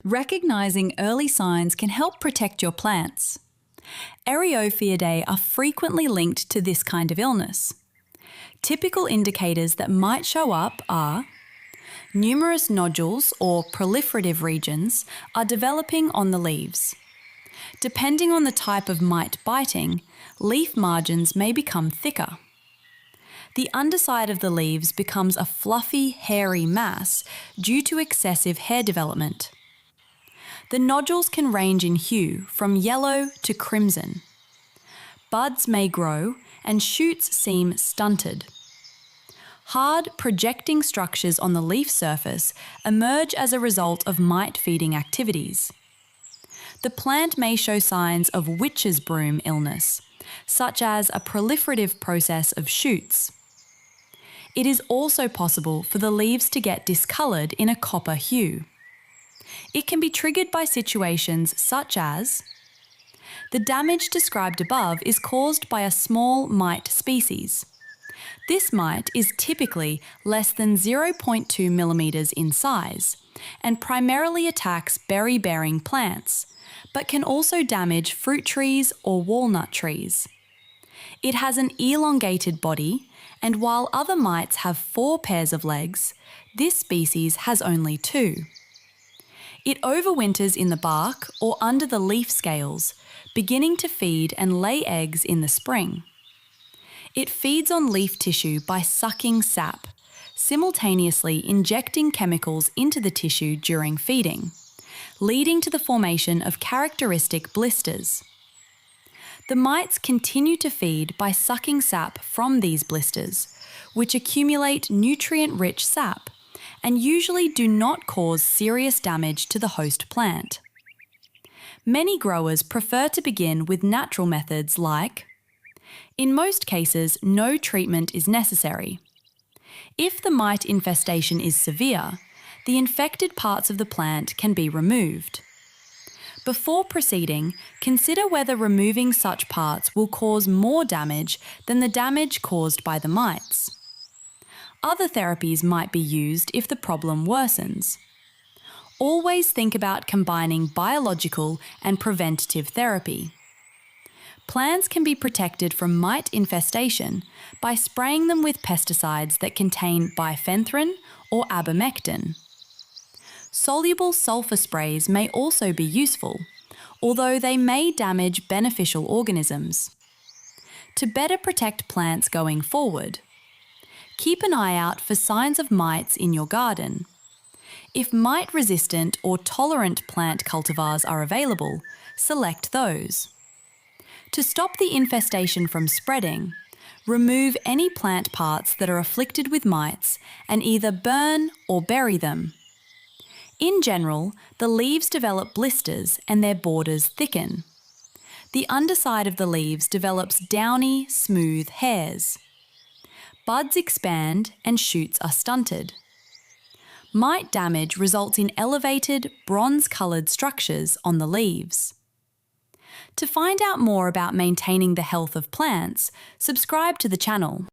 Recognizing early signs can help protect your plants. Eriophyidae are frequently linked to this kind of illness. Typical indicators that might show up are numerous nodules or proliferative regions are developing on the leaves. Depending on the type of mite biting, leaf margins may become thicker. The underside of the leaves becomes a fluffy, hairy mass due to excessive hair development. The nodules can range in hue from yellow to crimson. Buds may grow and shoots seem stunted. Hard, projecting structures on the leaf surface emerge as a result of mite-feeding activities. The plant may show signs of witch's broom illness, such as a proliferative process of shoots. It is also possible for the leaves to get discoloured in a copper hue. It can be triggered by situations such as the damage described above is caused by a small mite species. This mite is typically less than 0.2 millimeters in size and primarily attacks berry-bearing plants, but can also damage fruit trees or walnut trees. It has an elongated body, and while other mites have 4 pairs of legs, this species has only 2. It overwinters in the bark or under the leaf scales, beginning to feed and lay eggs in the spring. It feeds on leaf tissue by sucking sap, simultaneously injecting chemicals into the tissue during feeding, leading to the formation of characteristic blisters. The mites continue to feed by sucking sap from these blisters, which accumulate nutrient-rich sap and usually do not cause serious damage to the host plant. Many growers prefer to begin with natural methods like, in most cases, no treatment is necessary. If the mite infestation is severe, the infected parts of the plant can be removed. Before proceeding, consider whether removing such parts will cause more damage than the damage caused by the mites. Other therapies might be used if the problem worsens. Always think about combining biological and preventative therapy. Plants can be protected from mite infestation by spraying them with pesticides that contain bifenthrin or abamectin. Soluble sulfur sprays may also be useful, although they may damage beneficial organisms. To better protect plants going forward, keep an eye out for signs of mites in your garden. If mite-resistant or tolerant plant cultivars are available, select those. To stop the infestation from spreading, remove any plant parts that are afflicted with mites and either burn or bury them. In general, the leaves develop blisters and their borders thicken. The underside of the leaves develops downy, smooth hairs. Buds expand and shoots are stunted. Mite damage results in elevated, bronze-coloured structures on the leaves. To find out more about maintaining the health of plants, subscribe to the channel.